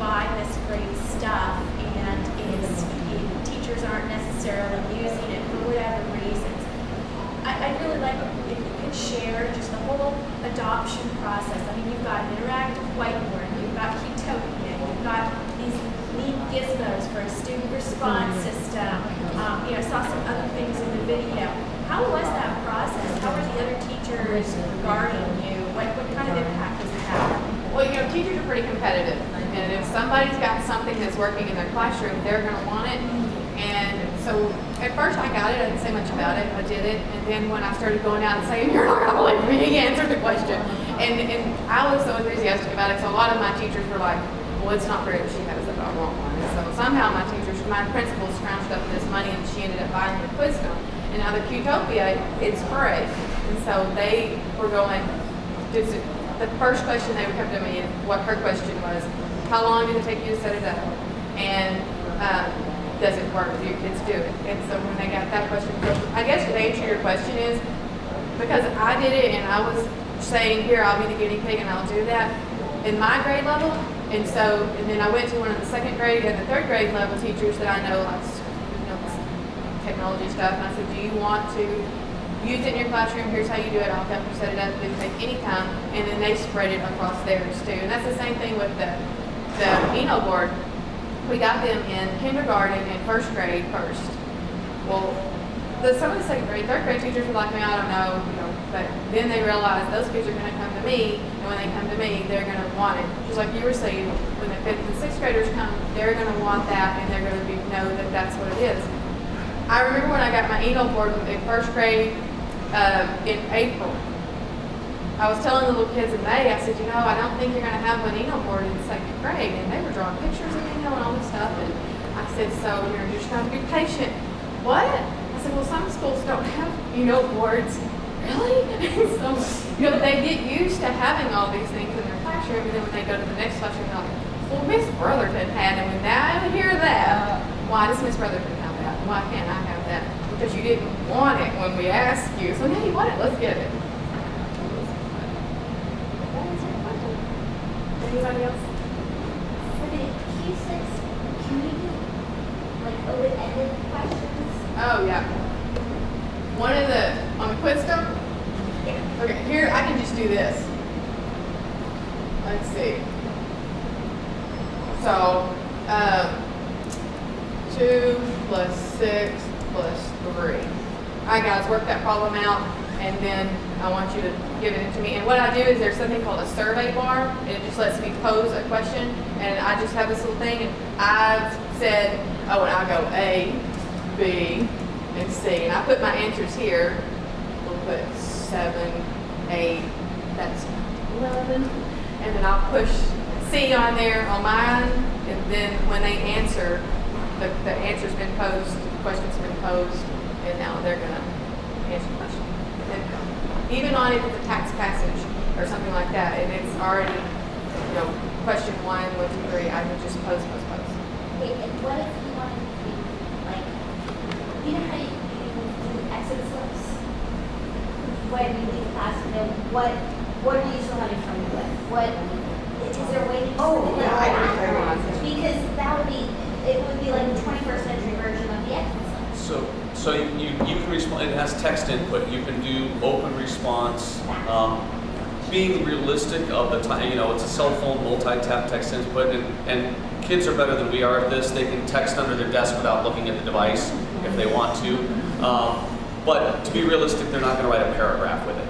provide this great stuff and teachers aren't necessarily using it for whatever reasons. I'd really like if you could share just the whole adoption process. I mean, you've got an interactive whiteboard, you've got Qtopia, you've got these neat gizmos for a student response system. I saw some other things in the video. How was that process? How were the other teachers regarding you? What kind of impact does it have? Well, teachers are pretty competitive, and if somebody's got something that's working in their classroom, they're going to want it. And so at first I got it, I didn't say much about it, I did it, and then when I started going out and saying, you're not going to believe me, he answered the question. And I was so enthusiastic about it, so a lot of my teachers were like, well, it's not fair that she has it, I want one. And so somehow my principal scrounged up this money and she ended up buying the Qwizdom. And now the Qtopia, it's free. And so they were going, the first question they would come to me, and what her question was, how long did it take you to set it up? And does it work? Do your kids do it? And so when they got that question, I guess the answer to your question is, because I did it and I was saying, here, I'll be the guinea pig and I'll do that in my grade level. And then I went to one of the second grade and the third grade level teachers that I know, like, technology stuff, and I said, do you want to use it in your classroom? Here's how you do it. I'll help you set it up. It didn't take any time. And then they spread it across theirs too. And that's the same thing with the Eno board. We got them in kindergarten and first grade first. Well, some of the second grade, third grade teachers were like, I don't know, but then they realized those kids are going to come to me, and when they come to me, they're going to want it. Just like you were saying, when the fifth and sixth graders come, they're going to want that, and they're going to know that that's what it is. I remember when I got my Eno board in first grade in April. I was telling the little kids in May, I said, I don't think you're going to have an Eno board in second grade. And they were drawing pictures of Eno and all this stuff. And I said, so you're just going to be patient. What? I said, well, some schools don't have Eno boards. Really? So, they get used to having all these things in their classroom. And then when they go to the next classroom, they're like, well, Miss Brotherton had them. And now I hear that. Why does Miss Brotherton have that? Why can't I have that? Because you didn't want it when we asked you. So now you want it. Let's get it. Anybody else? For the Q6, can we do like open-ended questions? Oh yeah. On the Qwizdom? Yeah. Okay, here I can just do this. Let's see. So 2 plus 6 plus 3. All right, guys, work that problem out, and then I want you to give it to me. And what I do is there's something called a survey bar, and it just lets me pose a question, and I just have this little thing, and I've said, and I'll go A, B, and C, and I put my answers here. We'll put 7, 8, that's 11, and then I'll push C on there on mine, and then when they answer, the answer's been posed, the question's been posed, and now they're going to answer the question. And even on if it's a text passage or something like that, and it's already, question 1, 1, 2, 3, I would just pose. Okay, and what if you wanted to do, like, how you do exit slips? When you leave class, what are you still having trouble with? Is there a way to do something like that? Because it would be like the 21st century version of the exit slip. So you can respond. It has text input. You can do open response. Being realistic of the time, it's a cell phone multi-tap text input, and kids are better than we are at this. They can text under their desk without looking at the device if they want to. But to be realistic, they're not going to write a paragraph with it.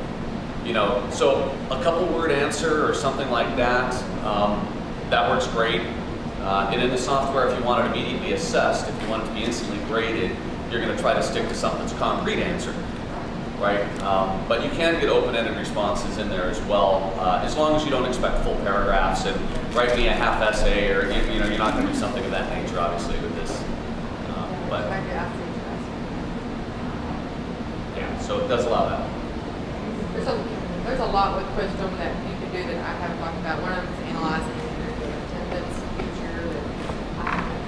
So a couple word answer or something like that, that works great. And in the software, if you want it immediately assessed, if you want it to be instantly graded, you're going to try to stick to something that's concrete answer, right? But you can get open-ended responses in there as well, as long as you don't expect full paragraphs and write me a half essay, or you're not going to do something of that nature, obviously, with this. But yeah, so it does allow that. There's a lot with Qwizdom that you can do that I haven't talked about. One of them is analyzing attendance, future.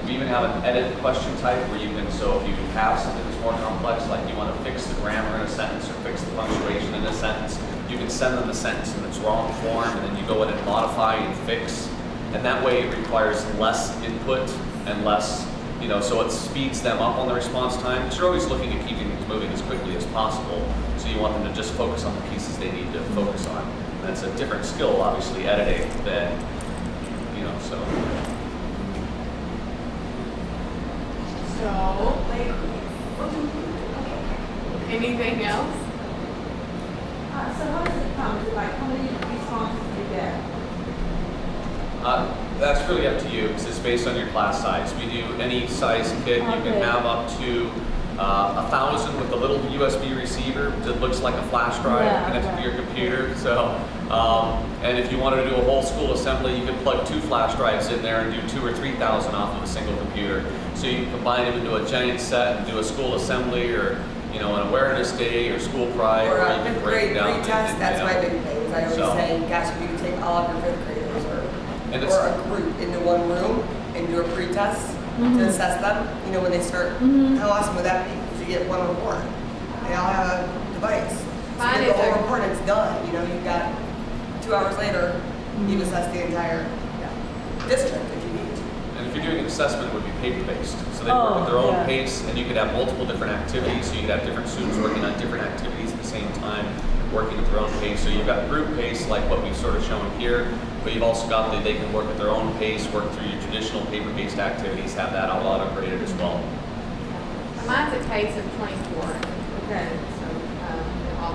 We even have an edit question type where you can, so if you have something that's more complex, like you want to fix the grammar in a sentence or fix the punctuation in a sentence, you can send them the sentence in its wrong form, and then you go in and modify and fix, and that way it requires less input and less, you know, so it speeds them up on the response time. Because you're always looking at keeping things moving as quickly as possible, so you want them to just focus on the pieces they need to focus on. And that's a different skill, obviously, editing than, you know, so. So, anything else? So how does it come? Is it like how many responses do you get? That's really up to you, because it's based on your class size. We do any size kit. You can have up to 1,000 with a little USB receiver that looks like a flash drive connected to your computer. So, and if you wanted to do a whole school assembly, you could plug 2 flash drives in there and do 2,000 or 3,000 off of a single computer. So you can combine them into a giant set and do a school assembly, or you know, an awareness day or school pride, Or or a you can fifth break grade it down. pretest, that's you know. my big thing. Is I always So- say, gosh, if you could take all of your fifth graders And or it's- a group into one room and do a pretest to assess them, you know, when they start, how awesome would that be? Because you get one report. They all have a device. So Mine you get the is whole a- report and it's done. You know, you've got 2 hours later, you've assessed the entire district if you need to. And if you're doing an assessment, it would be paper-based. So they work at their own pace, and you could have multiple different activities. So you could have different students working on different activities at the same time, working at their own pace. So you've got group pace, like what we've sort of shown here, but you've also got that they can work at their own pace, work through your traditional paper-based activities, have that all auto-graded as well. Mine's a case of 24. Okay. So,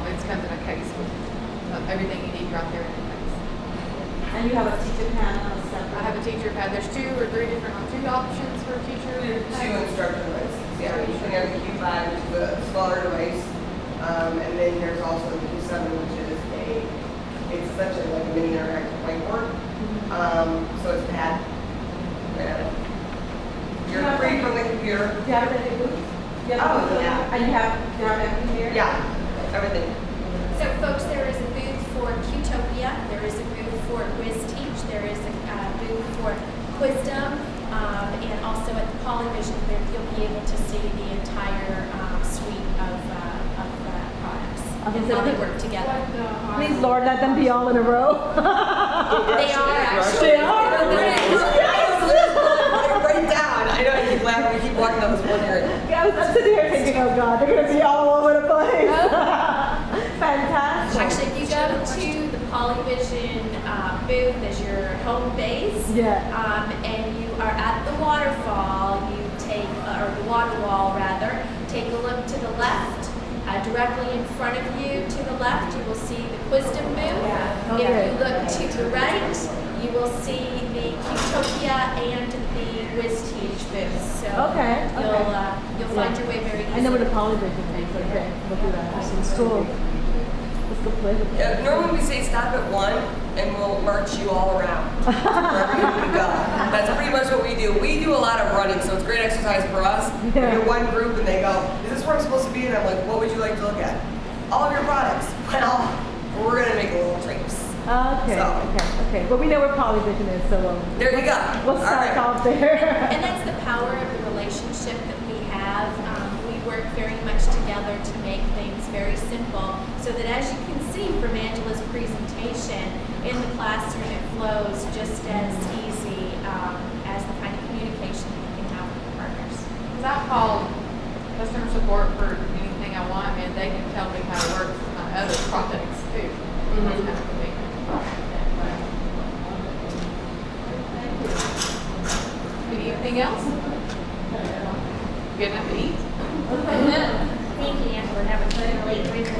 it comes in a case with everything you need right there in the case. And you have a teacher panel, a separate. I have a teacher pad. There's 2 or 3 different, 2 options for teacher. 2 instructor devices. Yeah, you can have the Q5, which is a smaller device. And then there's also the Q7, which is it's essentially like a mini interactive whiteboard. So it's a pad. And you're free from the computer. Do you have it at your booth? You have Oh, yeah. And you have everything here? Yeah, everything. So folks, there is a booth for Qtopia, there is a booth for Qwizdom, there is a booth for Qwizdom, and also at the Polyvision booth, you'll be able to see the entire suite of products and how they work together. Please, Lord, let them be all in a row. They are actually. They are? Write it down. I know I keep laughing. We keep walking down this one area. Yeah, I'm sitting here thinking, oh God, they're going to be all over the place. Fantastic. Actually, if you go to the Polyvision booth as your home base, and you are at the waterfall, you take, or the water wall rather, take a look to the left. Directly in front of you to the left, you will see the Qwizdom booth. If you look to the right, you will see the Qtopia and the Qwizdom booth. So you'll find your way very easily. I know where the Polyvision is. Okay, we'll do that. It's cool. Let's go play with it. Yeah, normally we say stop at 1 and we'll march you all around wherever you need to go. That's pretty much what we do. We do a lot of running, so it's great exercise for us. You're one group and they go, is this where I'm supposed to be? And I'm like, what would you like to look at? All of your products. Well, we're going to make a little trace. Okay. But we know where Polyvision is, so There you go. we'll start off there. And that's the power of the relationship that we have. We work very much together to make things very simple, so that as you can see from Angela's presentation, in the classroom it flows just as easy as the kind of communication that you can have with the partners. Because I've called customer support for anything I want, and they can tell me how it works with my other projects too. That's kind of convenient. Anything else? Good enough to eat? Thank you, Angela. That was really great.